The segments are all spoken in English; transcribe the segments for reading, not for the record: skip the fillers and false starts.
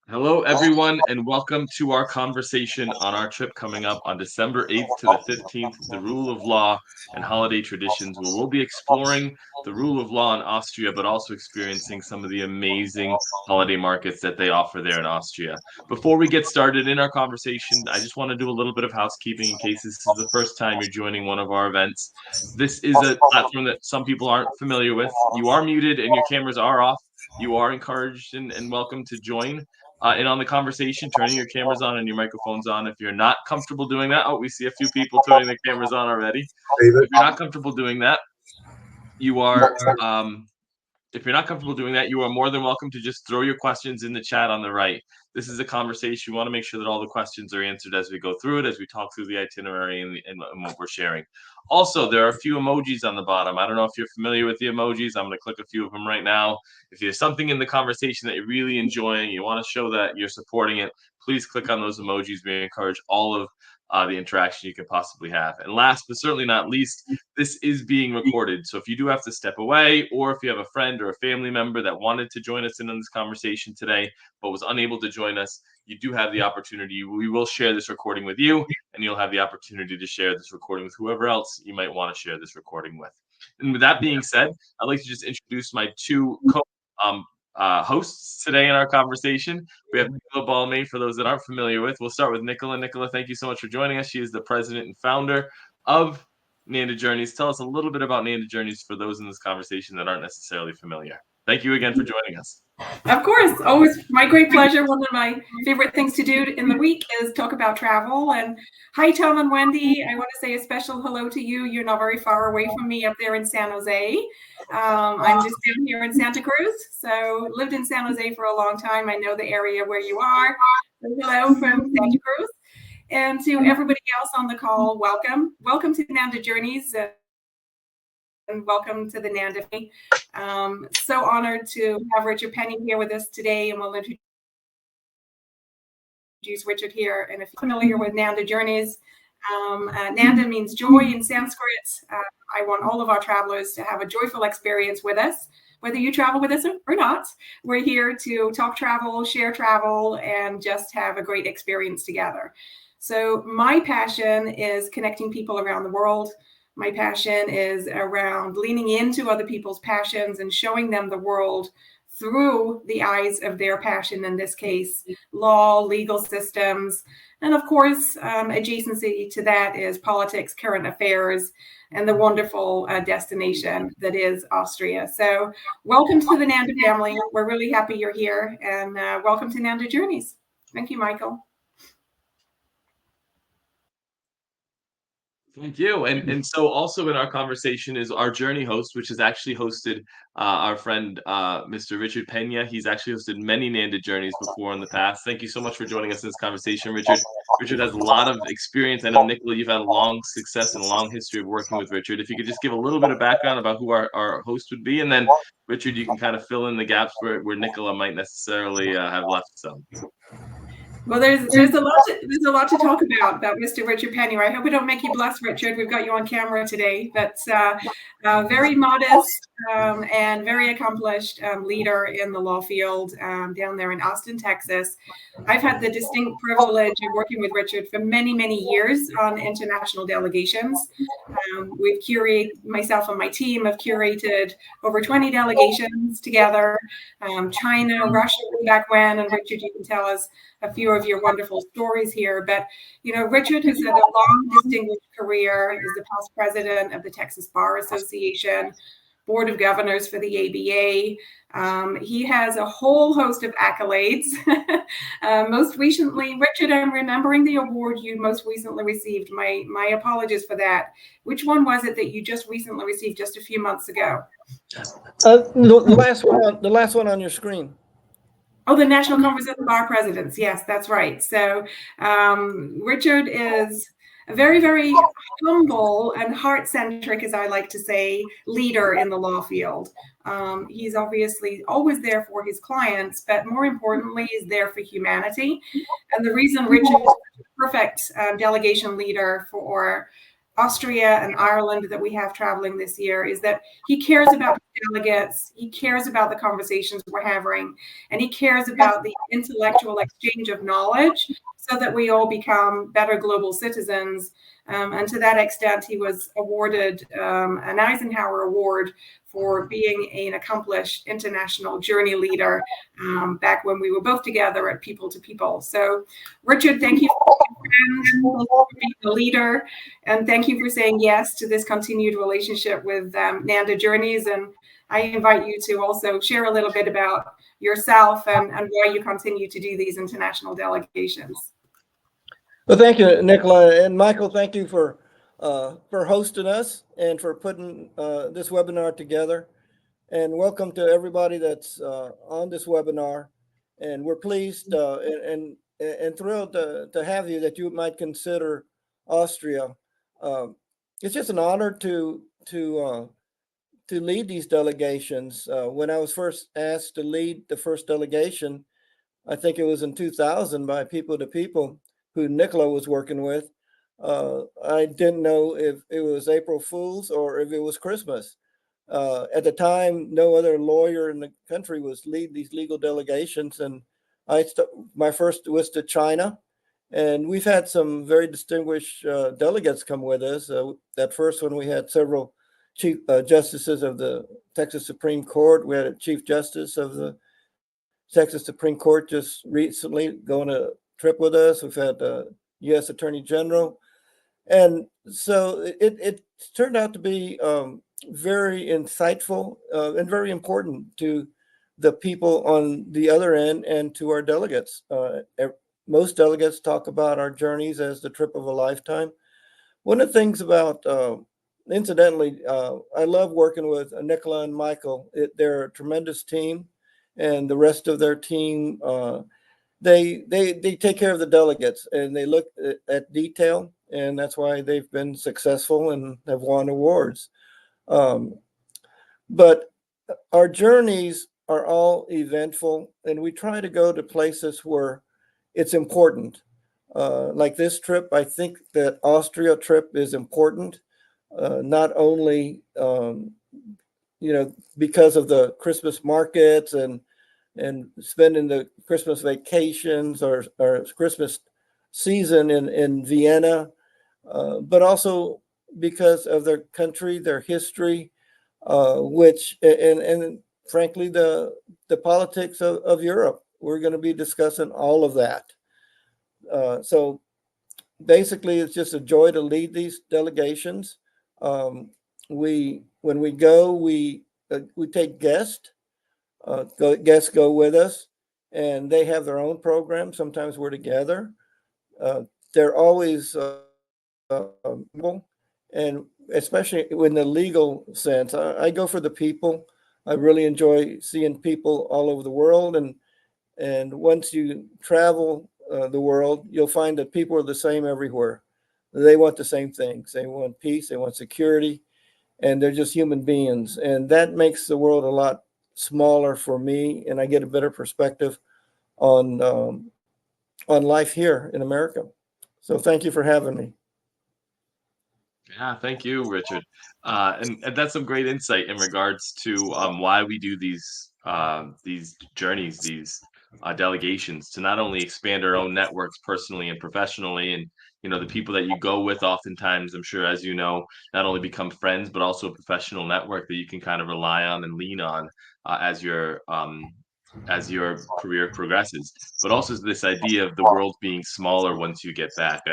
Hello, everyone, and welcome to our conversation on our trip coming up on December 8th to the 15th, the rule of law and holiday traditions, where we'll be exploring the rule of law in Austria, but also experiencing some of the amazing holiday markets that they offer there in Austria. Before we get started in our conversation, I just want to do a little bit of housekeeping in case this is the first time you're joining one of our events. This is a platform that some people aren't familiar with. You are muted and your cameras are off. You are encouraged and welcome to join in on the conversation, turning your cameras on and your microphones on. If you're not comfortable doing that, we see a few people turning their cameras on already. If you're not comfortable doing that, you are more than welcome to just throw your questions in the chat on the right. This is a conversation. We want to make sure that all the questions are answered as we go through it, as we talk through the itinerary and what we're sharing. Also, there are a few emojis on the bottom. I don't know if you're familiar with the emojis. I'm going to click a few of them right now. If there's something in the conversation that you're really enjoying, you want to show that you're supporting it, please click on those emojis. We encourage all of the interaction you can possibly have. And last but certainly not least, this is being recorded. So if you do have to step away, or if you have a friend or a family member that wanted to join us in on this conversation today, but was unable to join us, you do have the opportunity. We will share this recording with you, and you'll have the opportunity to share this recording with whoever else you might want to share this recording with. And with that being said, I'd like to just introduce my two hosts today in our conversation. We have Nicola Balmain, for those that aren't familiar with. We'll start with Nicola. Nicola, thank you so much for joining us. She is the president and founder of Nanda Journeys. Tell us a little bit about Nanda Journeys for those in this conversation that aren't necessarily familiar. Thank you again for joining us. Of course, always my great pleasure. One of my favorite things to do in the week is talk about travel. And hi, Tom and Wendy. I want to say a special hello to you. You're not very far away from me up there in San Jose. I'm just down here in Santa Cruz. So lived in San Jose for a long time. I know the area where you are. So hello from Santa Cruz. And to everybody else on the call, welcome. Welcome to Nanda Journeys. And welcome to the Nanda family. So honored to have Richard Pena here with us today, and we'll introduce Richard here. And if you're familiar with Nanda Journeys, Nanda means joy in Sanskrit. I want all of our travelers to have a joyful experience with us, whether you travel with us or not. We're here to talk travel, share travel, and just have a great experience together. So my passion is connecting people around the world. My passion is around leaning into other people's passions and showing them the world through the eyes of their passion, in this case, law, legal systems. And of course, adjacency to that is politics, current affairs, and the wonderful destination that is Austria. So welcome to the Nanda family. We're really happy you're here, and welcome to Nanda Journeys. Thank you, Michael. Thank you. And so also in our conversation is our journey host, which has actually hosted our friend, Mr. Richard Pena. He's actually hosted many Nanda Journeys before in the past. Thank you so much for joining us in this conversation, Richard. Richard has a lot of experience. I know, Nicola, you've had a long success and a long history of working with Richard. If you could just give a little bit of background about who our host would be, and then, Richard, you can kind of fill in the gaps where Nicola might necessarily have left some. Well, there's a lot to talk about Mr. Richard Pena. I hope we don't make you blush, Richard. We've got you on camera today. But very modest and very accomplished leader in the law field down there in Austin, Texas. I've had the distinct privilege of working with Richard for many, many years on international delegations. We've curated, myself and my team have curated over 20 delegations together. China, Russia, back when, and Richard, you can tell us a few of your wonderful stories here. But, you know, Richard has had a long, distinguished career. He's the past president of the Texas Bar Association, Board of Governors for the ABA. He has a whole host of accolades. Most recently, Richard, I'm remembering the award you most recently received. My apologies for that. Which one was it that you just recently received just a few months ago? The last one on your screen. Oh, the National Conference of the Bar Presidents. Yes, that's right. So Richard is a very, very humble and heart-centric, as I like to say, leader in the law field. He's obviously always there for his clients, but more importantly, he's there for humanity. And the reason Richard is a perfect delegation leader for Austria and Ireland that we have traveling this year is that he cares about delegates, he cares about the conversations we're having, and he cares about the intellectual exchange of knowledge so that we all become better global citizens. And to that extent, he was awarded an Eisenhower Award for being an accomplished international journey leader back when we were both together at People to People. So, Richard, thank you for being a leader, and thank you for saying yes to this continued relationship with Nanda Journeys. And I invite you to also share a little bit about yourself and why you continue to do these international delegations. Well, thank you, Nicola, and Michael. Thank you for hosting us and for putting this webinar together. And welcome to everybody that's on this webinar. And we're pleased and thrilled to have you, that you might consider Austria. It's just an honor to lead these delegations. When I was first asked to lead the first delegation, I think it was in 2000 by People to People, who Nicola was working with. I didn't know if it was April Fool's or if it was Christmas. At the time, no other lawyer in the country was lead these legal delegations, and my first was to China, and we've had some very distinguished delegates come with us. That first one, we had several chief justices of the Texas Supreme Court. We had a chief justice of the Texas Supreme Court just recently going a trip with us. We've had U.S. Attorney General, and so it turned out to be very insightful and very important to the people on the other end and to our delegates. Most delegates talk about our journeys as the trip of a lifetime. One of the things about, incidentally, I love working with Nicola and Michael. They're a tremendous team, and the rest of their team, they take care of the delegates, and they look at detail, and that's why they've been successful and have won awards. But our journeys are all eventful, and we try to go to places where it's important. Like this trip, I think that Austria trip is important, not only because of the Christmas markets and spending the Christmas vacations or Christmas season in Vienna, but also because of their country, their history, which and frankly the politics of Europe. We're going to be discussing all of that. So basically, it's just a joy to lead these delegations. When we go, we take guests. Guests go with us, and they have their own program. Sometimes we're together. They're always and especially in the legal sense, I go for the people. I really enjoy seeing people all over the world, and once you travel the world, you'll find that people are the same everywhere. They want the same things. They want peace. They want security, and they're just human beings, and that makes the world a lot smaller for me, and I get a better perspective on life here in America. So thank you for having me. Yeah, thank you, Richard. And that's some great insight in regards to why we do these journeys, these delegations, to not only expand our own networks personally and professionally, and the people that you go with, oftentimes, I'm sure, as you know, not only become friends, but also a professional network that you can kind of rely on and lean on as your career progresses. But also this idea of the world being smaller once you get back.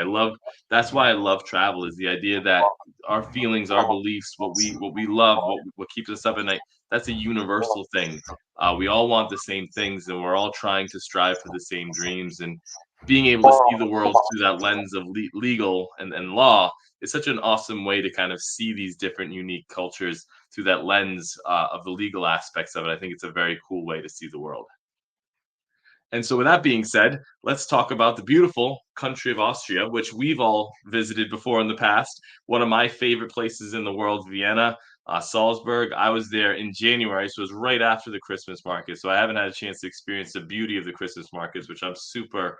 That's why I love travel, is the idea that our feelings, our beliefs, what we love, what keeps us up at night, that's a universal thing. We all want the same things, and we're all trying to strive for the same dreams. And being able to see the world through that lens of legal and law is such an awesome way to kind of see these different unique cultures through that lens of the legal aspects of it. I think it's a very cool way to see the world. And so, with that being said, let's talk about the beautiful country of Austria, which we've all visited before in the past. One of my favorite places in the world, Vienna, Salzburg. I was there in January, so it was right after the Christmas market. So I haven't had a chance to experience the beauty of the Christmas markets, which I'm super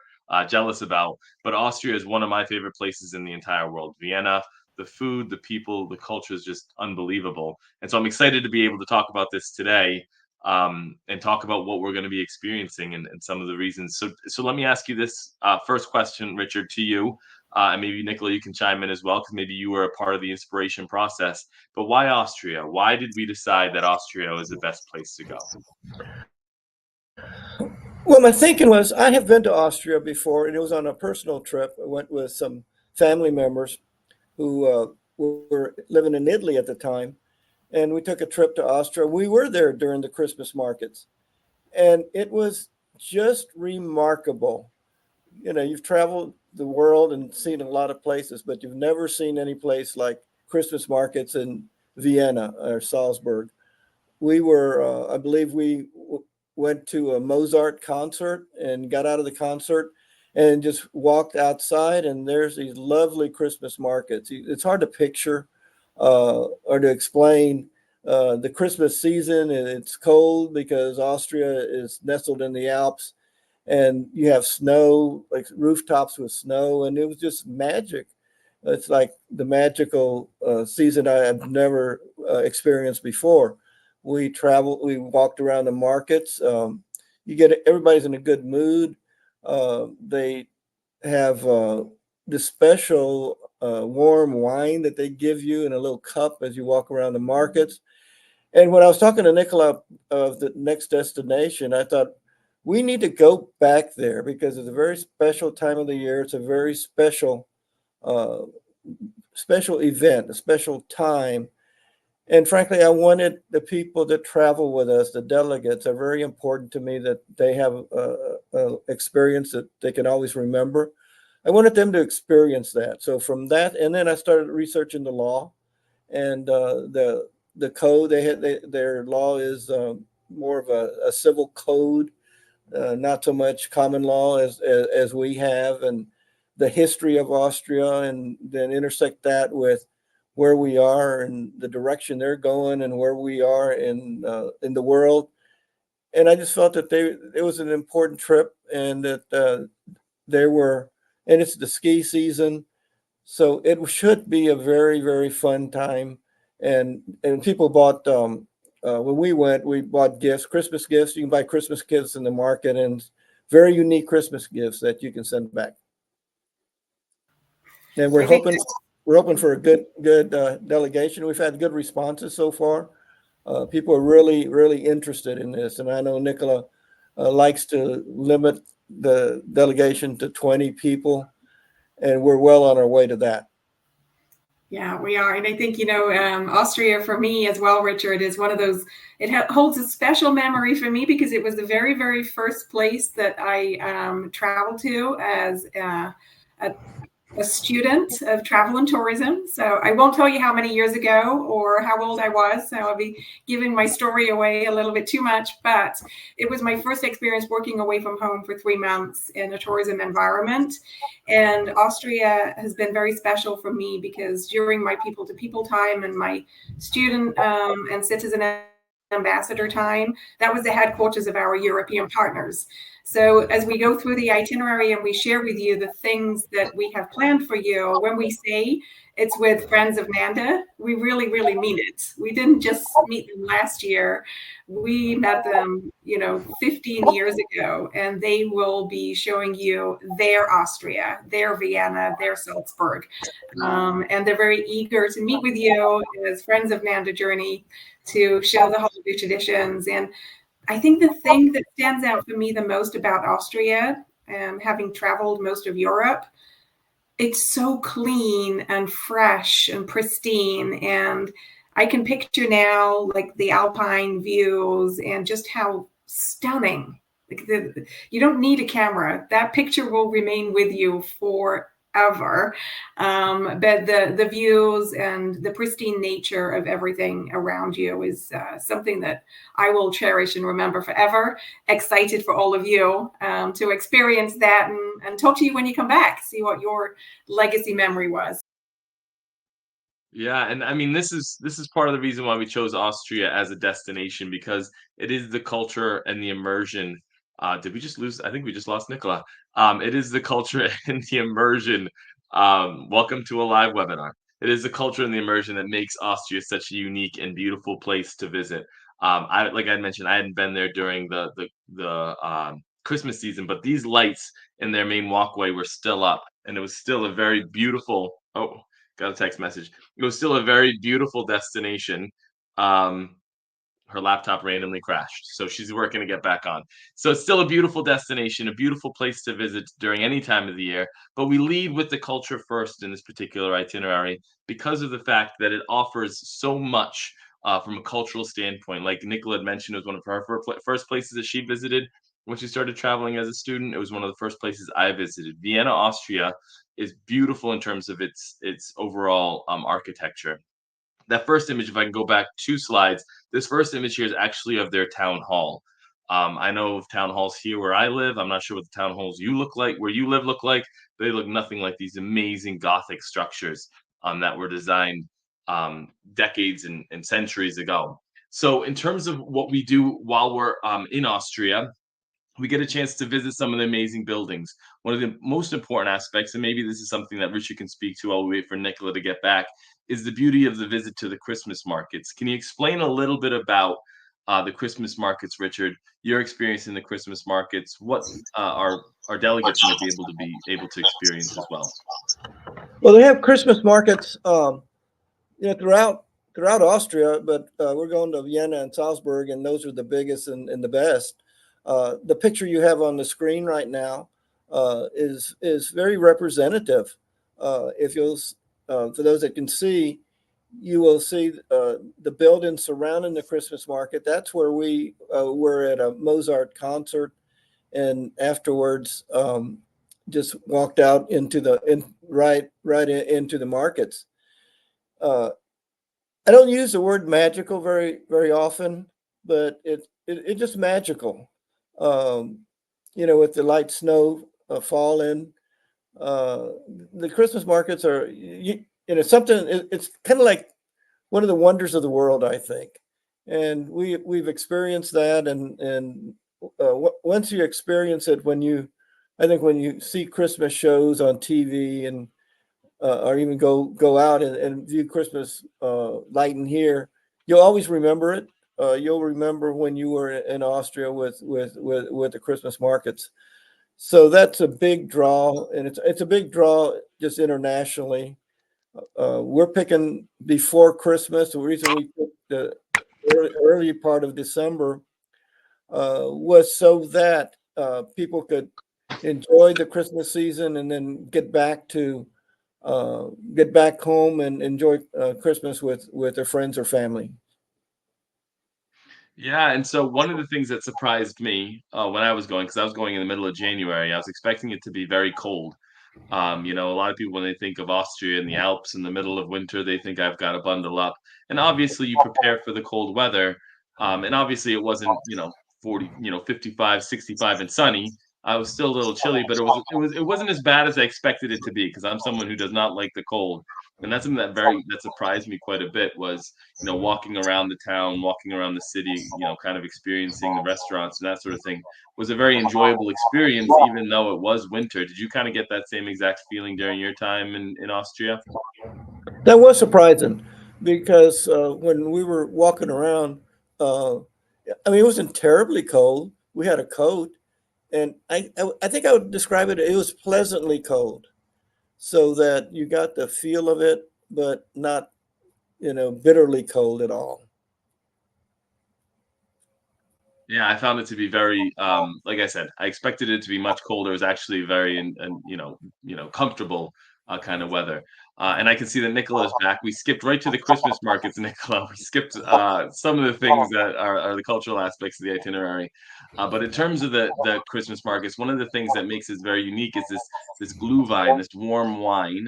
jealous about. But Austria is one of my favorite places in the entire world. Vienna, the food, the people, the culture is just unbelievable. And so I'm excited to be able to talk about this today, and talk about what we're going to be experiencing and some of the reasons. So let me ask you this first question, Richard, to you. And maybe Nicola, you can chime in as well, because maybe you were a part of the inspiration process. But why Austria? Why did we decide that Austria is the best place to go? Well, my thinking was I have been to Austria before, and it was on a personal trip. I went with some family members who were living in Italy at the time, and we took a trip to Austria. We were there during the Christmas markets, and it was just remarkable. You know, you've traveled the world and seen a lot of places, but you've never seen any place like Christmas markets in Vienna or Salzburg. We were, I believe went to a Mozart concert and got out of the concert and just walked outside, and there's these lovely Christmas markets. It's hard to picture or to explain the Christmas season, and it's cold because Austria is nestled in the Alps, and you have snow, like rooftops with snow, and it was just magic. It's like the magical season I have never experienced before. We traveled, we walked around the markets. You get everybody's in a good mood. They have this special warm wine that they give you in a little cup as you walk around the markets. And when I was talking to Nicola of the next destination, I thought we need to go back there because it's a very special time of the year. It's a very uh, special event, a special time. And frankly, I wanted the people that travel with us, the delegates, are very important to me that they have a experience that they can always remember. I wanted them to experience that. So from that, and then I started researching the law and the code. Their law is more of a civil code, not so much common law as we have, and the history of Austria, and then intersect that with where we are and the direction they're going and where we are in the world. And I just felt that it was an important trip, and that they were, and it's the ski season, so it should be a very, very fun time. And people bought when we bought gifts, Christmas gifts. You can buy Christmas gifts in the market, and very unique Christmas gifts that you can send back. And we're hoping for a good delegation. We've had good responses so far. People are really, really interested in this, and I know Nicola likes to limit the delegation to 20 people, and we're well on our way to that. Yeah, we are. And I think, Austria for me as well, Richard, is one of those, it holds a special memory for me because it was the very, very first place that I traveled to as a student of travel and tourism. So I won't tell you how many years ago or how old I was. So I'll be giving my story away a little bit too much, but it was my first experience working away from home for 3 months in a tourism environment. And Austria has been very special for me because during my people to people time and my student and citizen ambassador time, that was the headquarters of our European partners. So as we go through the itinerary and we share with you the things that we have planned for you, when we say it's with friends of Nanda, we really, really mean it. We didn't just meet them last year. We met them, 15 years ago, and they will be showing you their Austria, their Vienna, their Salzburg. And they're very eager to meet with you as friends of Nanda Journey to show the holiday traditions. And I think the thing that stands out for me the most about Austria, having traveled most of Europe, it's so clean and fresh and pristine. And I can picture now like the Alpine views and just how stunning. You don't need a camera. That picture will remain with you forever. But the views and the pristine nature of everything around you is something that I will cherish and remember forever. Excited for all of you to experience that and talk to you when you come back, see what your legacy memory was. Yeah, and I mean this is part of the reason why we chose Austria as a destination, because it is the culture and the immersion. Did we just lose? I think we just lost Nicola. It is the culture and the immersion. Welcome to a live webinar. It is the culture and the immersion that makes Austria such a unique and beautiful place to visit. Like I mentioned, I hadn't been there during the Christmas season, but these lights in their main walkway were still up, and it was still a very beautiful. Oh, got a text message. It was still a very beautiful destination. Um, her laptop randomly crashed, so she's working to get back on. So it's still a beautiful destination, a beautiful place to visit during any time of the year. But we lead with the culture first in this particular itinerary because of the fact that it offers so much from a cultural standpoint. Like Nicola had mentioned, it was one of her first places that she visited when she started traveling as a student. It was one of the first places I visited. Vienna, Austria, is beautiful in terms of its overall architecture. That first image, if I can go back 2 slides, this first image here is actually of their town hall. I know of town halls here where I live. I'm not sure what the town halls you look like, where you live look like. They look nothing like these amazing Gothic structures that were designed decades and centuries ago. So, in terms of what we do while we're in Austria, we get a chance to visit some of the amazing buildings. One of the most important aspects, and maybe this is something that Richard can speak to while we wait for Nicola to get back, is the beauty of the visit to the Christmas markets. Can you explain a little bit about the Christmas markets, Richard? Your experience in the Christmas markets, what our delegates might be able to experience as well. Well, they have Christmas markets, throughout Austria, but we're going to Vienna and Salzburg, and those are the biggest and the best. The picture you have on the screen right now is very representative. If you'll, for those that can see, you will see the building surrounding the Christmas market. That's where we were at a Mozart concert, and afterwards just walked out into into the markets. I don't use the word magical very often, but it's just magical. With the light snow falling, the Christmas markets are something. It's kind of like one of the wonders of the world, I think, and we've experienced that. And once you experience it, I think when you see Christmas shows on TV and or even go out and view Christmas lighting here, you'll always remember it. You'll remember when you were in Austria with the Christmas markets. So that's a big draw, and it's a big draw just internationally. We're picking before Christmas. The reason we picked the early part of December was so that people could enjoy the Christmas season and then get back home and enjoy Christmas with their friends or family. Yeah, and so one of the things that surprised me when I was going, because I was going in the middle of January, I was expecting it to be very cold. A lot of people, when they think of Austria and the Alps in the middle of winter, they think I've got to bundle up. And obviously, you prepare for the cold weather. And obviously, it wasn't, 40, 55, 65 and sunny. I was still a little chilly, but it wasn't as bad as I expected it to be because I'm someone who does not like the cold. And that's something that surprised me quite a bit was, walking around the town, walking around the city, kind of experiencing the restaurants and that sort of thing was a very enjoyable experience, even though it was winter. Did you kind of get that same exact feeling during your time in Austria? That was surprising because when we were walking around, it wasn't terribly cold. We had a coat, and I think I would describe it. It was pleasantly cold, so that you got the feel of it, but not bitterly cold at all. Yeah, I found it to be very, like I said, I expected it to be much colder. It was actually very, and comfortable kind of weather. And I can see that Nicola is back. We skipped right to the Christmas markets, Nicola. We skipped some of the things that are the cultural aspects of the itinerary. But in terms of the Christmas markets, one of the things that makes it very unique is this Glühwein, this warm wine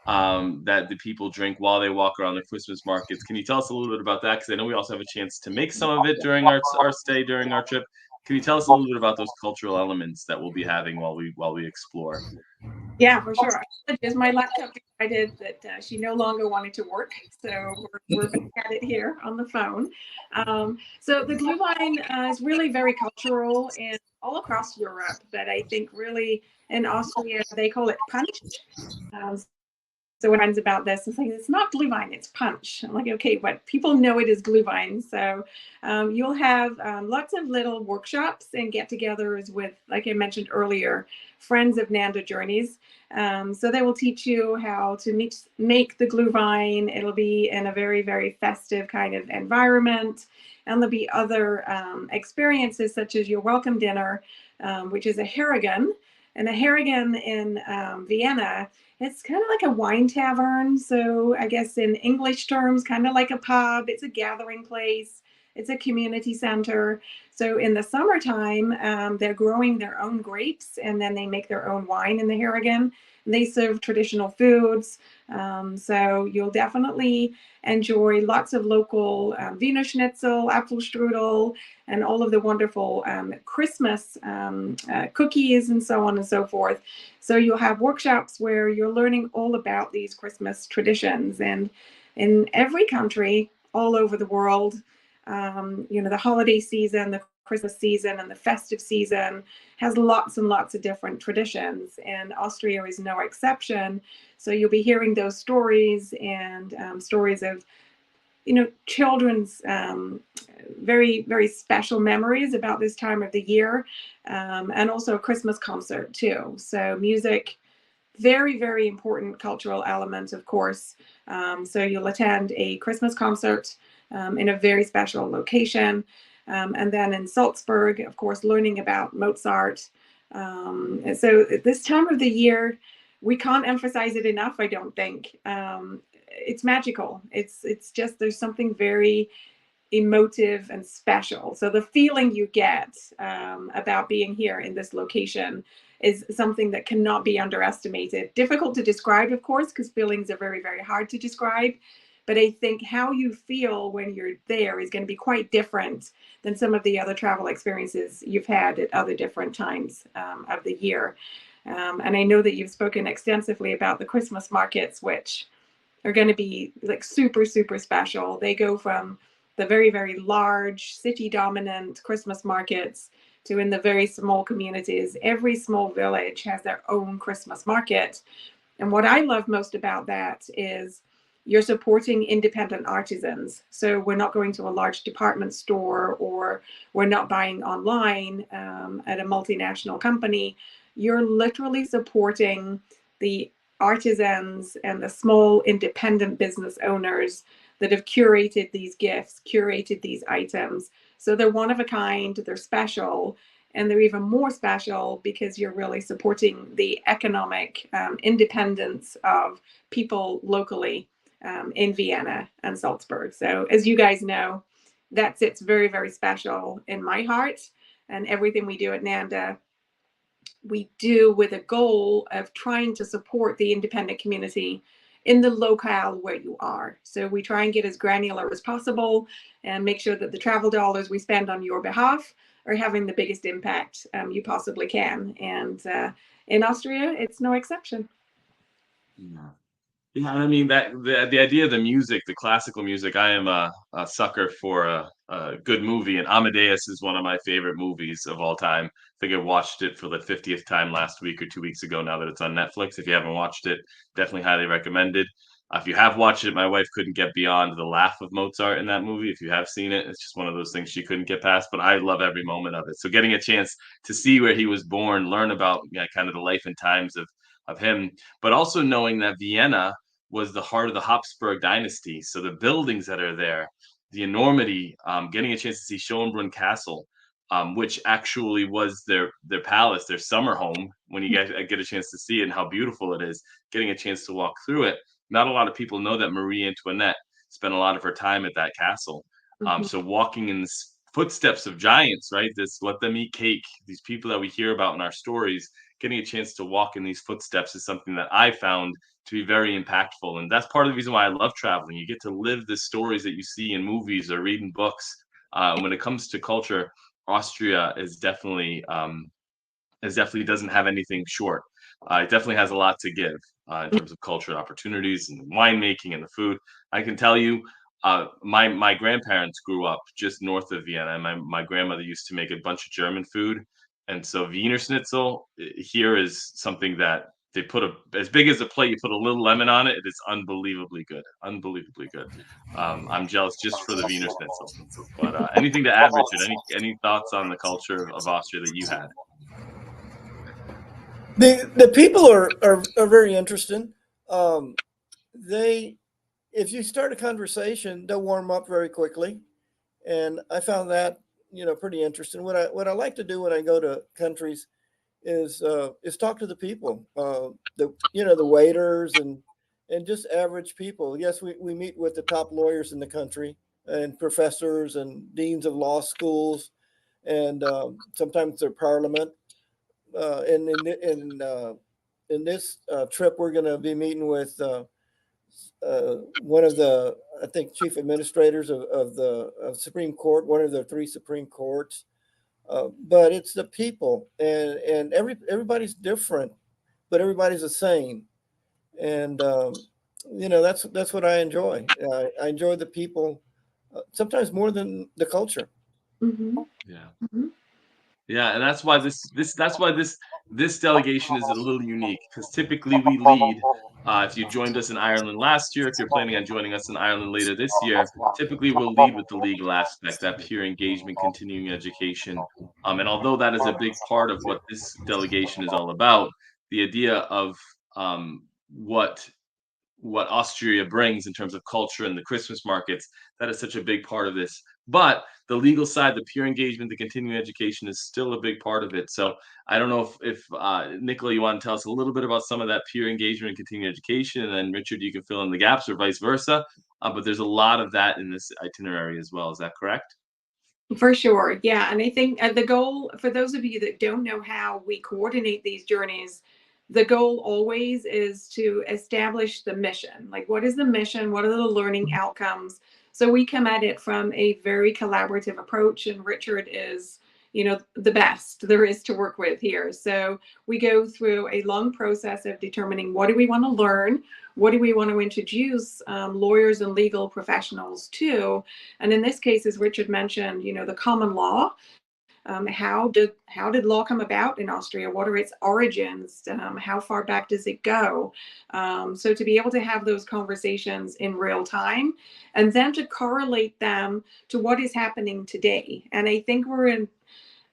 that the people drink while they walk around the Christmas markets. Can you tell us a little bit about that? Because I know we also have a chance to make some of it during our stay during our trip. Can you tell us a little bit about those cultural elements that we'll be having while we explore? Yeah, for sure. Just my laptop decided that she no longer wanted to work, so we're back at it here on the phone. So the Glühwein is really very cultural and all across Europe, but I think really in Austria they call it punch. So when friends about this, it's like, it's not Glühwein, it's punch. I'm like, okay, but people know it is Glühwein. So you'll have lots of little workshops and get-togethers with, like I mentioned earlier, friends of Nanda Journeys. So they will teach you how to make the Glühwein. It'll be in a very, very festive kind of environment. And there'll be other experiences such as your welcome dinner, which is a Harrigan. And a Harrigan in Vienna, it's kind of like a wine tavern. So I guess in English terms, kind of like a pub. It's a gathering place. It's a community center. So in the summertime, they're growing their own grapes and then they make their own wine in the Harrigan. They serve traditional foods. So you'll definitely enjoy lots of local Wiener Schnitzel, Apfelstrudel, and all of the wonderful Christmas cookies and so on and so forth. So you'll have workshops where you're learning all about these Christmas traditions. And in every country all over the world, the holiday season, the Christmas season, and the festive season has lots and lots of different traditions. And Austria is no exception. So you'll be hearing those stories and stories of children's very, very special memories about this time of the year, and also a Christmas concert too. So music, very, very important cultural element, of course. So you'll attend a Christmas concert in a very special location. And then in Salzburg, of course, learning about Mozart. And so this time of the year, we can't emphasize it enough, I don't think. It's magical. It's just, there's something very emotive and special. So the feeling you get about being here in this location is something that cannot be underestimated. Difficult to describe, of course, because feelings are very, very hard to describe. But I think how you feel when you're there is going to be quite different than some of the other travel experiences you've had at other different times of the year. And I know that you've spoken extensively about the Christmas markets, which are going to be like super, super special. They go from the very, very large city dominant Christmas markets to in the very small communities. Every small village has their own Christmas market. And what I love most about that is you're supporting independent artisans. So we're not going to a large department store, or we're not buying online at a multinational company. You're literally supporting the artisans and the small independent business owners that have curated these gifts, curated these items. So they're one of a kind, they're special, and they're even more special because you're really supporting the economic independence of people locally in Vienna and Salzburg. So as you guys know, that sits very, very special in my heart. And everything we do at Nanda, we do with a goal of trying to support the independent community in the locale where you are. So we try and get as granular as possible and make sure that the travel dollars we spend on your behalf are having the biggest impact you possibly can. And in Austria, it's no exception. Yeah. Yeah, I mean that the idea of the music, the classical music. I am a sucker for a good movie, and Amadeus is one of my favorite movies of all time. I think I watched it for the 50th time last week or 2 weeks ago. Now that it's on Netflix, if you haven't watched it, definitely highly recommended. If you have watched it, my wife couldn't get beyond the laugh of Mozart in that movie. If you have seen it, it's just one of those things she couldn't get past. But I love every moment of it. So getting a chance to see where he was born, learn about kind of the life and times of him, but also knowing that Vienna was the heart of the Habsburg dynasty. So the buildings that are there, the enormity, getting a chance to see Schönbrunn Castle, which actually was their palace, their summer home. When you get a chance to see it and how beautiful it is, getting a chance to walk through it. Not a lot of people know that Marie Antoinette spent a lot of her time at that castle. So walking in the footsteps of giants, right? This let them eat cake. These people that we hear about in our stories, getting a chance to walk in these footsteps is something that I found to be very impactful. And that's part of the reason why I love traveling. You get to live the stories that you see in movies or read in books. When it comes to culture, Austria is definitely doesn't have anything short. It definitely has a lot to give in terms of cultural opportunities and winemaking and the food. I can tell you, my grandparents grew up just north of Vienna. And my grandmother used to make a bunch of German food, and so Wiener Schnitzel here is something that they put as big as a plate, you put a little lemon on it. It is unbelievably good, unbelievably good. I'm jealous just for the Wiener Schnitzel. But anything to add, Richard? Any thoughts on the culture of Austria that you had? The people are very interesting. They, if you start a conversation, they'll warm up very quickly, and I found that pretty interesting. What I like to do when I go to countries is talk to the people, the waiters and just average people. Yes, we meet with the top lawyers in the country and professors and deans of law schools, and sometimes their parliament. And in this trip, we're going to be meeting with one of the, I think, chief administrators of the Supreme Court, one of the three Supreme Courts. But it's the people, and everybody's different, but everybody's the same. And that's what I enjoy. I enjoy the people, sometimes more than the culture. Mm-hmm. Yeah. Mm-hmm. Yeah, and that's why this delegation is a little unique, because typically we lead. If you joined us in Ireland last year, if you're planning on joining us in Ireland later this year, typically we'll lead with the legal aspect, that peer engagement, continuing education. And although that is a big part of what this delegation is all about, the idea of what Austria brings in terms of culture and the Christmas markets, that is such a big part of this. But the legal side, the peer engagement, the continuing education is still a big part of it. So I don't know if Nicola, you want to tell us a little bit about some of that peer engagement and continuing education, and then Richard, you can fill in the gaps or vice versa. But there's a lot of that in this itinerary as well. Is that correct? For sure. Yeah. And I think the goal, for those of you that don't know how we coordinate these journeys, the goal always is to establish the mission. Like, what is the mission? What are the learning outcomes? So we come at it from a very collaborative approach, and Richard is, the best there is to work with here. So we go through a long process of determining what do we want to learn, what do we want to introduce lawyers and legal professionals to, and in this case, as Richard mentioned, the common law. How did law come about in Austria? What are its origins? How far back does it go? So to be able to have those conversations in real time, and then to correlate them to what is happening today. And I think we're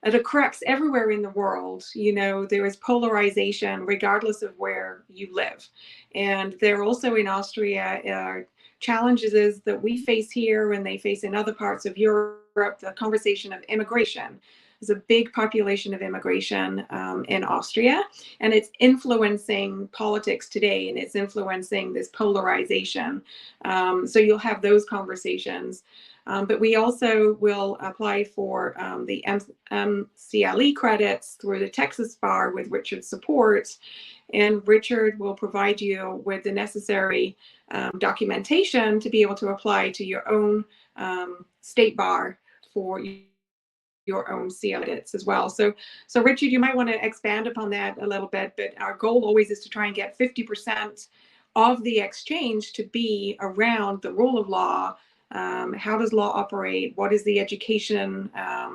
at a crux everywhere in the world. There is polarization regardless of where you live. And there also in Austria are challenges that we face here and they face in other parts of Europe, the conversation of immigration. There's a big population of immigration in Austria, and it's influencing politics today, and it's influencing this polarization. So you'll have those conversations. But we also will apply for the MCLE credits through the Texas Bar with Richard's support. And Richard will provide you with the necessary documentation to be able to apply to your own state bar for your own CL credits as well. So Richard, you might want to expand upon that a little bit, but our goal always is to try and get 50% of the exchange to be around the rule of law. How does law operate? What is the education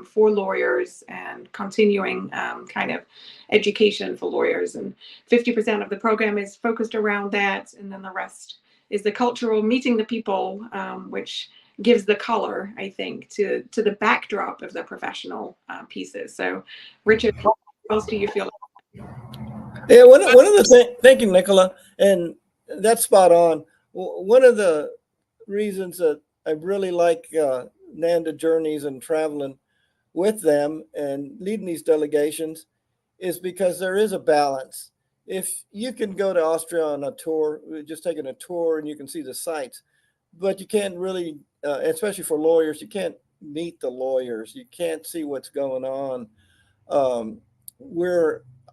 for lawyers and continuing kind of education for lawyers? And 50% of the program is focused around that. And then the rest is the cultural, meeting the people, which gives the color, I think, to the backdrop of the professional pieces. So, Richard, what else do you feel? Yeah, one of the things, thank you, Nicola, and that's spot on. One of the reasons that I really like Nanda journeys and traveling with them and leading these delegations is because there is a balance. If you can go to Austria on a tour, just taking a tour and you can see the sights, but you can't really, especially for lawyers, you can't meet the lawyers. You can't see what's going on.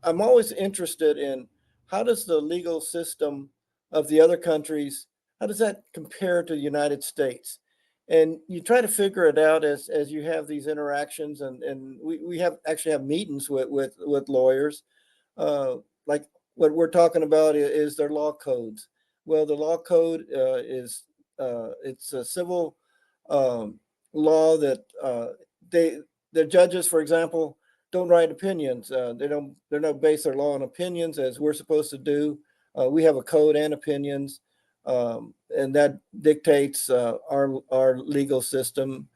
I'm always interested in how does the legal system of the other countries, how does that compare to the United States? And you try to figure it out as you have these interactions, and we actually have meetings with lawyers. Like what we're talking about is their law codes. Well, the law code it's a civil law that the judges, for example, don't write opinions. They don't base their law on opinions as we're supposed to do. We have a code and opinions, and that dictates our legal system.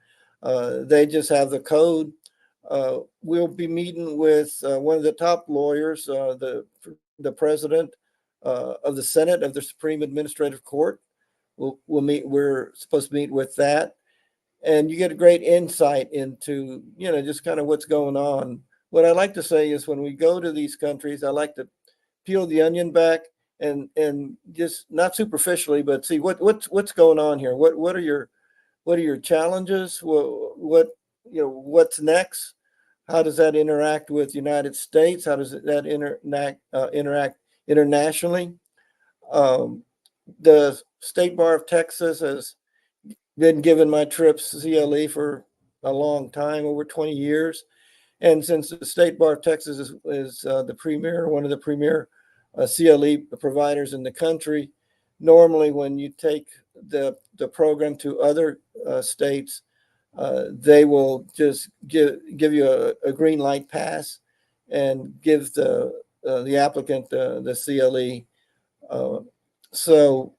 They just have the code. We'll be meeting with one of the top lawyers, the president of the Senate of the Supreme Administrative Court. We'll meet. We're supposed to meet with that, and you get a great insight into just kind of what's going on. What I like to say is when we go to these countries, I like to peel the onion back and just not superficially, but see what's going on here. What are your challenges? What's next? How does that interact with the United States? How does that interact internationally? The State Bar of Texas has been giving my trips CLE for a long time, over 20 years. And since the State Bar of Texas is one of the premier CLE providers in the country, normally when you take the program to other states, they will just give you a green light pass and give the applicant the CLE. So,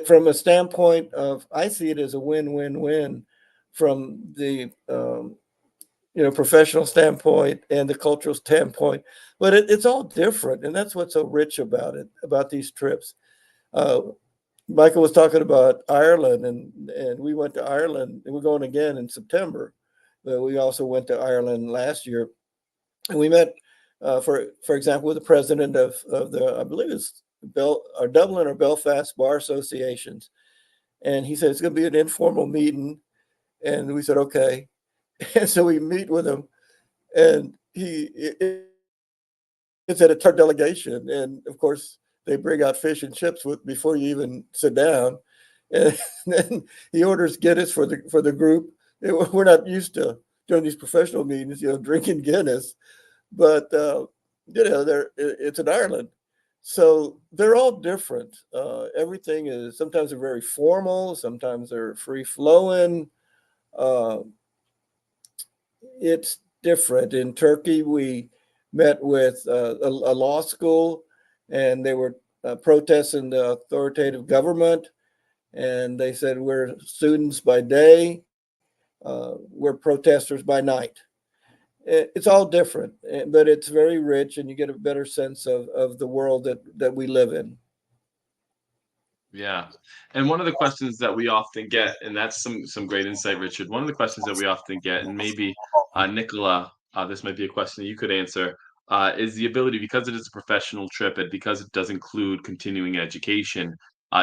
from a standpoint of, I see it as a win-win-win from the professional standpoint and the cultural standpoint, but it's all different, and that's what's so rich about it, about these trips. Michael was talking about Ireland, and we went to Ireland, and we're going again in September. But we also went to Ireland last year, and we met, for example, with the president of the, I believe it's Dublin or Belfast Bar Associations, and he said it's going to be an informal meeting, and we said okay, and so we meet with him, and it's at a delegation, and of course they bring out fish and chips before you even sit down, and then he orders Guinness for the group. We're not used to doing these professional meetings, drinking Guinness, but it's in Ireland, so they're all different. Everything is, sometimes they're very formal, sometimes they're free flowing. It's different. In Turkey, we met with a law school, and they were protesting the authoritative government, and they said, we're students by day, we're protesters by night. It's all different, but it's very rich, and you get a better sense of the world that we live in. Yeah. And one of the questions that we often get, and that's some great insight, Richard. One of the questions that we often get, and maybe Nicola, this might be a question that you could answer, is the ability, because it is a professional trip and because it does include continuing education,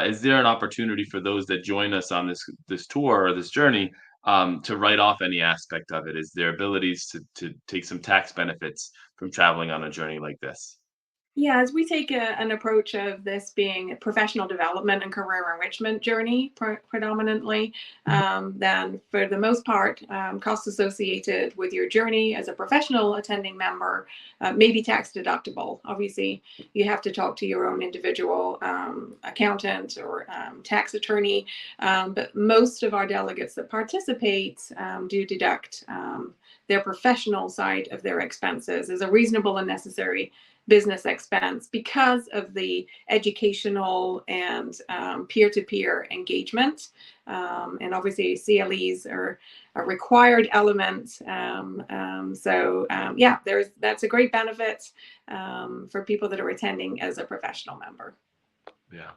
is there an opportunity for those that join us on this tour or this journey to write off any aspect of it? Is there abilities to take some tax benefits from traveling on a journey like this? Yeah, as we take an approach of this being a professional development and career enrichment journey predominantly, then for the most part, costs associated with your journey as a professional attending member may be tax deductible. Obviously, you have to talk to your own individual accountant or tax attorney, but most of our delegates that participate do deduct their professional side of their expenses as a reasonable and necessary business expense because of the educational and peer-to-peer engagement. And obviously CLEs are a required element. That's a great benefit for people that are attending as a professional member. Yeah.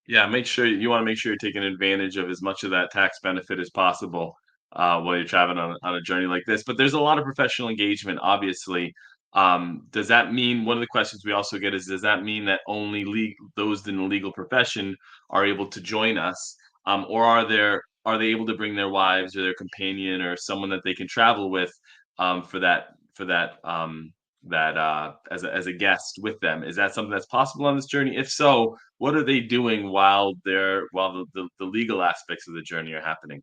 Yeah, you want to make sure you're taking advantage of as much of that tax benefit as possible while you're traveling on a journey like this. But there's a lot of professional engagement, obviously. Does that mean, one of the questions we also get is, does that mean that only those in the legal profession are able to join us, or are they able to bring their wives or their companion or someone that they can travel with for that as a guest with them? Is that something that's possible on this journey? If so, what are they doing while the legal aspects of the journey are happening?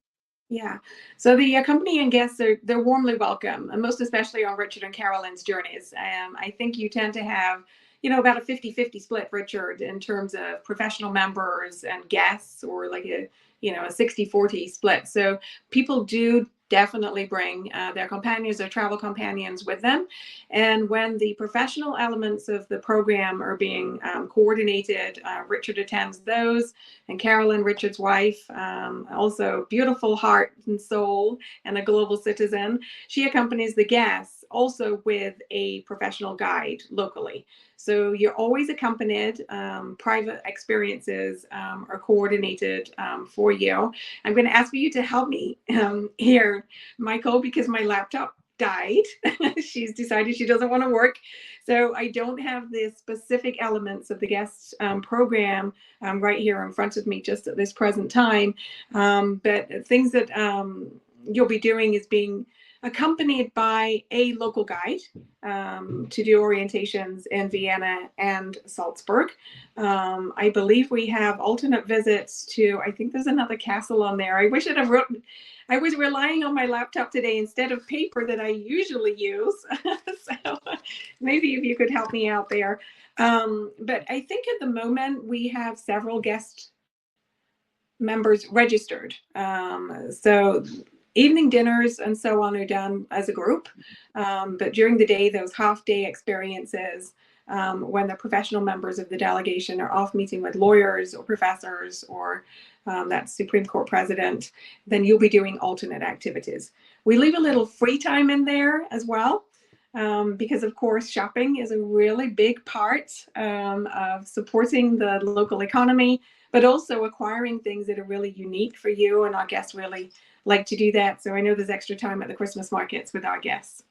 Yeah, so the accompanying guests they're warmly welcome, and most especially on Richard and Carolyn's journeys. I think you tend to have, about a 50-50 split, Richard, in terms of professional members and guests, or like a 60-40 split. So people do definitely bring their companions, their travel companions with them. And when the professional elements of the program are being coordinated, Richard attends those, and Carolyn, Richard's wife, also beautiful heart and soul and a global citizen, she accompanies the guests also with a professional guide locally. So you're always accompanied. Private experiences are coordinated for you. I'm going to ask for you to help me here, Michael, because my laptop died. She's decided she doesn't want to work. So I don't have the specific elements of the guest program right here in front of me just at this present time. But things that you'll be doing is being accompanied by a local guide to do orientations in Vienna and Salzburg. I believe we have alternate visits to, I think there's another castle on there. I wish I'd have written, I was relying on my laptop today instead of paper that I usually use. So maybe if you could help me out there. But I think at the moment we have several guest members registered. So evening dinners and so on are done as a group. But during the day, those half-day experiences, when the professional members of the delegation are off meeting with lawyers or professors or that Supreme Court president, then you'll be doing alternate activities. We leave a little free time in there as well. Because of course, shopping is a really big part of supporting the local economy, but also acquiring things that are really unique for you, and our guests really like to do that. So I know there's extra time at the Christmas markets with our guests.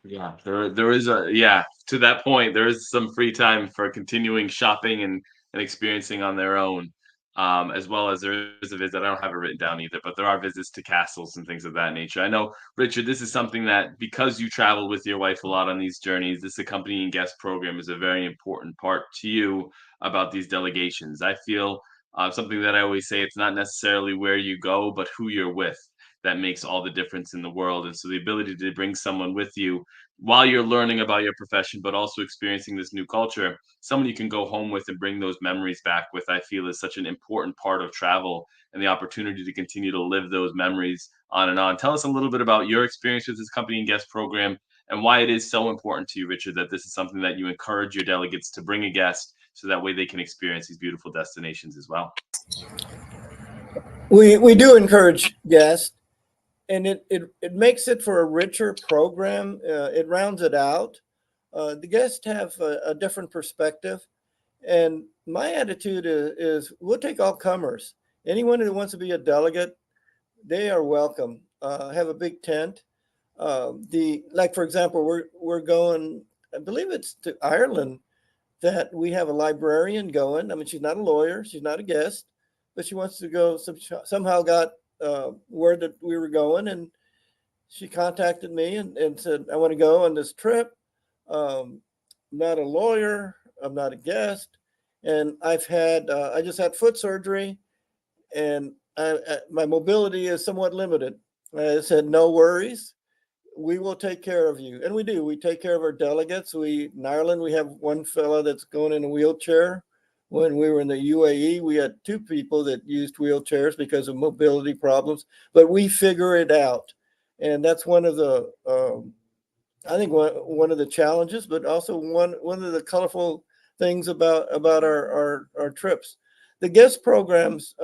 Yeah, there is to that point, there is some free time for continuing shopping and experiencing on their own. As well as there is a visit. I don't have it written down either, but there are visits to castles and things of that nature. I know, Richard, this is something that because you travel with your wife a lot on these journeys, this accompanying guest program is a very important part to you about these delegations. I feel something that I always say, it's not necessarily where you go, but who you're with that makes all the difference in the world. And so the ability to bring someone with you while you're learning about your profession, but also experiencing this new culture, someone you can go home with and bring those memories back with, I feel is such an important part of travel and the opportunity to continue to live those memories on and on. Tell us a little bit about your experience with this company and guest program and why it is so important to you, Richard, that this is something that you encourage your delegates to bring a guest so that way they can experience these beautiful destinations as well. We do encourage guests, and it makes it for a richer program. It rounds it out. The guests have a different perspective, and my attitude is we'll take all comers. Anyone who wants to be a delegate, they are welcome. Have a big tent. Like for example, we're going. I believe it's to Ireland that we have a librarian going. I mean, she's not a lawyer, she's not a guest, but she wants to go. Somehow got word that we were going, and she contacted me and said, I want to go on this trip. Not a lawyer, I'm not a guest, and I just had foot surgery, and my mobility is somewhat limited. I said, no worries, we will take care of you. And we do. We take care of our delegates. In Ireland, we have one fellow that's going in a wheelchair. When we were in the UAE, we had two people that used wheelchairs because of mobility problems, but we figure it out. And that's one of the, I think one of the challenges, but also one of the colorful things about our trips. The guest programs,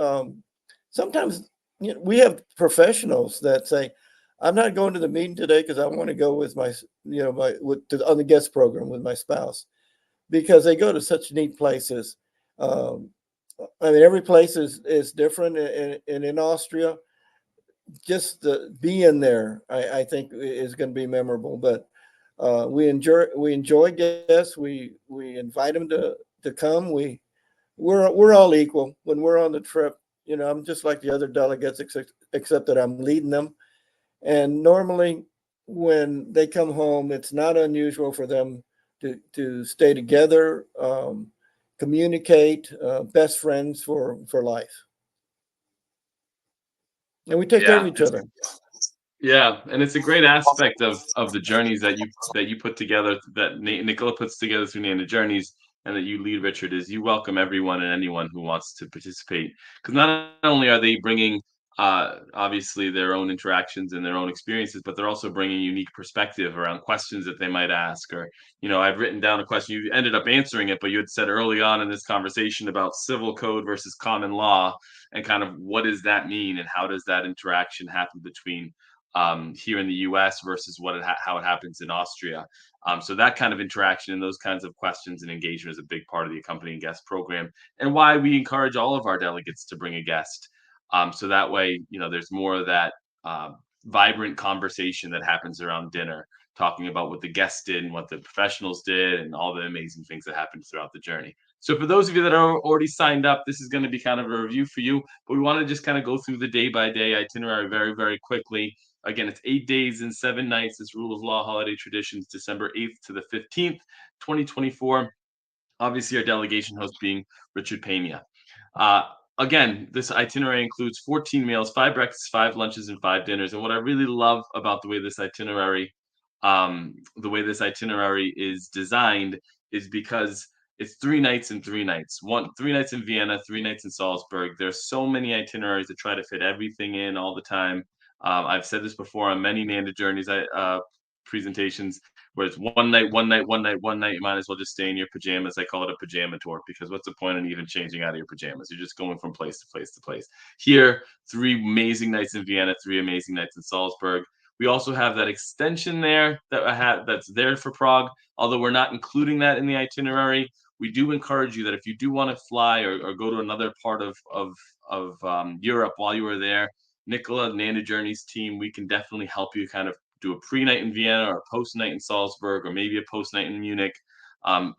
sometimes we have professionals that say, I'm not going to the meeting today because I want to go with on the guest program with my spouse, because they go to such neat places. I mean, every place is different, and in Austria, just being there, I think is going to be memorable. But we enjoy guests. We invite them to come. We're all equal when we're on the trip. I'm just like the other delegates, except that I'm leading them. And normally, when they come home, it's not unusual for them to stay together, communicate, best friends for life. And we take care of each other. Yeah, and it's a great aspect of the journeys that you put together, that Nicola puts together through Nanda Journeys, and that you lead, Richard, is you welcome everyone and anyone who wants to participate. Because not only are they bringing obviously their own interactions and their own experiences, but they're also bringing unique perspective around questions that they might ask. Or, I've written down a question, you ended up answering it, but you had said early on in this conversation about civil code versus common law, and kind of what does that mean, and how does that interaction happen between here in the U.S. versus how it happens in Austria. So that kind of interaction and those kinds of questions and engagement is a big part of the accompanying guest program, and why we encourage all of our delegates to bring a guest. So that way, there's more of that vibrant conversation that happens around dinner, talking about what the guests did and what the professionals did and all the amazing things that happened throughout the journey. So for those of you that are already signed up, this is going to be kind of a review for you, but we want to just kind of go through the day-by-day itinerary very, very quickly. Again, it's 8 days and 7 nights. It's Rule of Law Holiday Traditions, December 8th to the 15th, 2024. Obviously, our delegation host being Richard Pena. Again, this itinerary includes 14 meals, 5 breakfasts, 5 lunches, and 5 dinners. And what I really love about the way this itinerary is designed is because it's 3 nights and 3 nights. 3 nights in Vienna, 3 nights in Salzburg. There's so many itineraries that try to fit everything in all the time. I've said this before on many Nanda journeys presentations, where it's one night, one night, one night, one night. You might as well just stay in your pajamas. I call it a pajama tour, because what's the point in even changing out of your pajamas? You're just going from place to place to place. Here, 3 amazing nights in Vienna, 3 amazing nights in Salzburg. We also have that extension there that's there for Prague, although we're not including that in the itinerary. We do encourage you that if you do want to fly or go to another part of Europe while you are there, Nicola, Nanda Journeys team, we can definitely help you kind of do a pre-night in Vienna or a post-night in Salzburg, or maybe a post-night in Munich.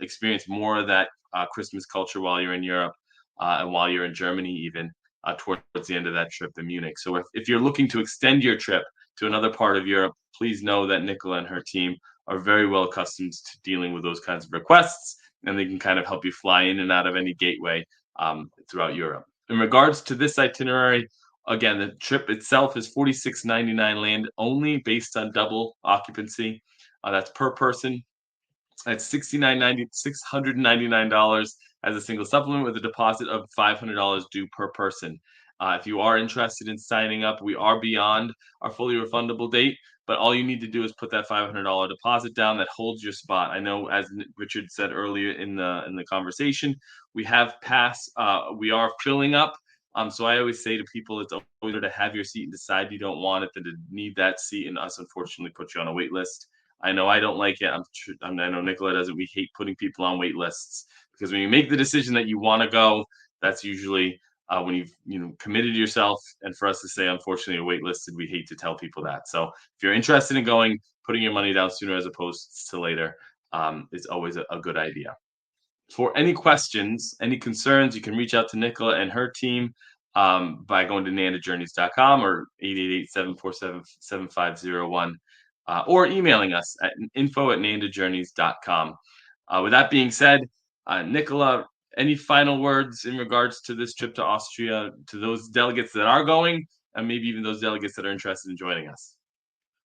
Experience more of that Christmas culture while you're in Europe, and while you're in Germany even, towards the end of that trip in Munich. So if you're looking to extend your trip to another part of Europe, please know that Nicola and her team are very well accustomed to dealing with those kinds of requests, and they can kind of help you fly in and out of any gateway throughout Europe. In regards to this itinerary, again, the trip itself is $46.99 land only, based on double occupancy. That's per person. That's $699 as a single supplement, with a deposit of $500 due per person. If you are interested in signing up, we are beyond our fully refundable date, but all you need to do is put that $500 deposit down. That holds your spot. I know, as Richard said earlier in the conversation, we are filling up. So I always say to people, it's always better to have your seat and decide you don't want it than to need that seat and us unfortunately put you on a wait list. I know I don't like it. I know Nicola doesn't. We hate putting people on wait lists, because when you make the decision that you want to go, that's usually when you've committed yourself. And for us to say, unfortunately, you're waitlisted, we hate to tell people that. So if you're interested in going, putting your money down sooner as opposed to later is always a good idea. For any questions, any concerns, you can reach out to Nicola and her team by going to nandajourneys.com or 888-747-7501, or emailing us at info@nandajourneys.com. With that being said, Nicola, any final words in regards to this trip to Austria, to those delegates that are going, and maybe even those delegates that are interested in joining us?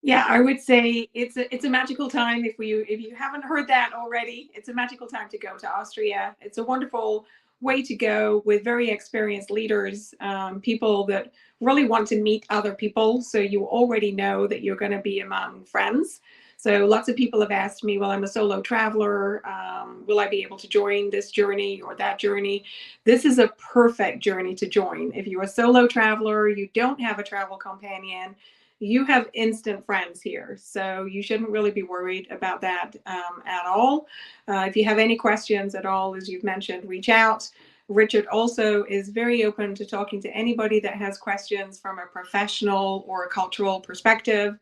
Yeah, I would say it's a magical time. If you haven't heard that already, it's a magical time to go to Austria. It's a wonderful way to go, with very experienced leaders, people that really want to meet other people. So you already know that you're going to be among friends. So lots of people have asked me, well, I'm a solo traveler. Will I be able to join this journey or that journey? This is a perfect journey to join. If you're a solo traveler, you don't have a travel companion, you have instant friends here. So you shouldn't really be worried about that at all. If you have any questions at all, as you've mentioned, reach out. Richard also is very open to talking to anybody that has questions from a professional or a cultural perspective.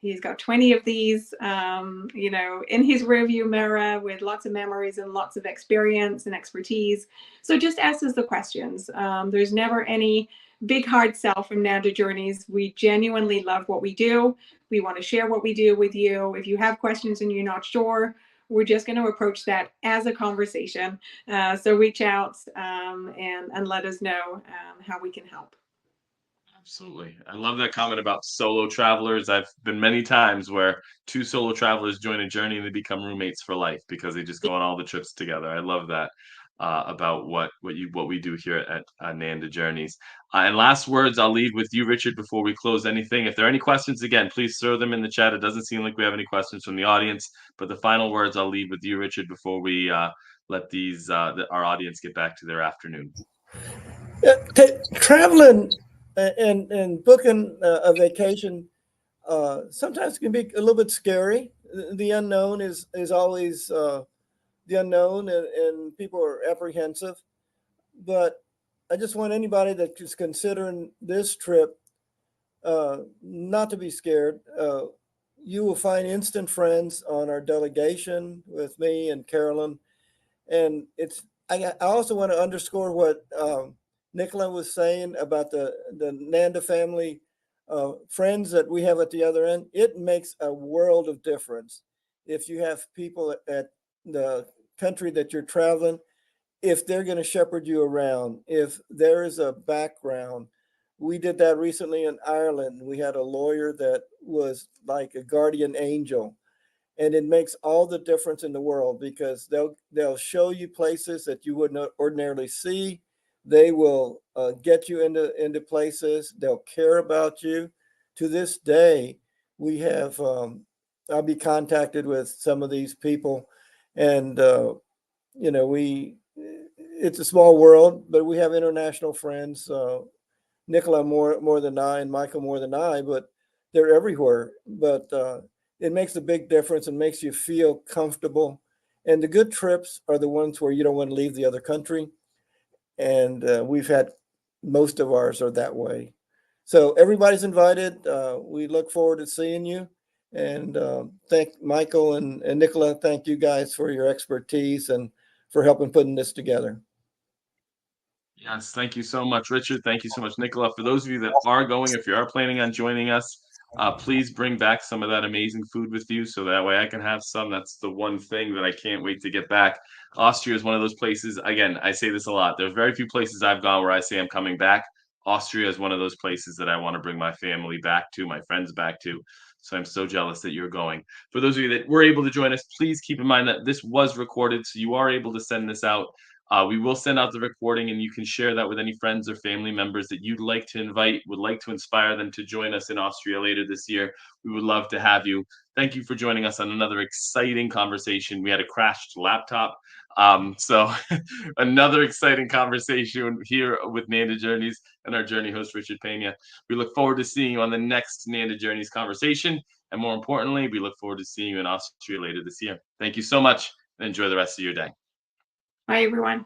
He's got 20 of these, in his rearview mirror, with lots of memories and lots of experience and expertise. So just ask us the questions. There's never any big hard sell from Nanda Journeys. We genuinely love what we do. We want to share what we do with you. If you have questions and you're not sure, we're just going to approach that as a conversation. So reach out and let us know how we can help. Absolutely. I love that comment about solo travelers. I've been many times where 2 solo travelers join a journey and they become roommates for life, because they just go on all the trips together. I love that. about what we do here at Nanda Journeys. And last words, I'll leave with you, Richard, before we close anything. If there are any questions, again, please throw them in the chat. It doesn't seem like we have any questions from the audience, but the final words I'll leave with you, Richard, before we let these our audience get back to their afternoon. Traveling and booking a vacation sometimes can be a little bit scary. The unknown is always the unknown, and people are apprehensive. But I just want anybody that is considering this trip not to be scared. You will find instant friends on our delegation with me and Carolyn. And I also want to underscore what Nicola was saying about the Nanda family friends that we have at the other end. It makes a world of difference if you have people at the country that you're traveling, if they're going to shepherd you around, if there is a background. We did that recently in Ireland. We had a lawyer that was like a guardian angel. And it makes all the difference in the world, because they'll show you places that you wouldn't ordinarily see. They will get you into places. They'll care about you. To this day, we have I'll be contacted with some of these people, and it's a small world, but we have international friends. Nicola more than I, and Michael more than I, but they're everywhere. But it makes a big difference and makes you feel comfortable. And the good trips are the ones where you don't want to leave the other country. And we've had most of ours are that way. So everybody's invited. We look forward to seeing you. And thank Michael and Nicola. Thank you guys for your expertise and for helping putting this together. Yes, thank you so much, Richard. Thank you so much, Nicola. For those of you that are going, if you are planning on joining us, please bring back some of that amazing food with you, so that way I can have some. That's the one thing that I can't wait to get back. Austria is one of those places. Again, I say this a lot. There's very few places I've gone where I say I'm coming back. Austria is one of those places that I want to bring my family back to, my friends back to. So I'm so jealous that you're going. For those of you that were able to join us, please keep in mind that this was recorded, so you are able to send this out. We will send out the recording, and you can share that with any friends or family members that you'd like to invite, would like to inspire them to join us in Austria later this year. We would love to have you. Thank you for joining us on another exciting conversation. We had a crashed laptop. So another exciting conversation here with Nanda Journeys and our journey host, Richard Pena. We look forward to seeing you on the next Nanda Journeys conversation. And more importantly, we look forward to seeing you in Austria later this year. Thank you so much, and enjoy the rest of your day. Bye, everyone.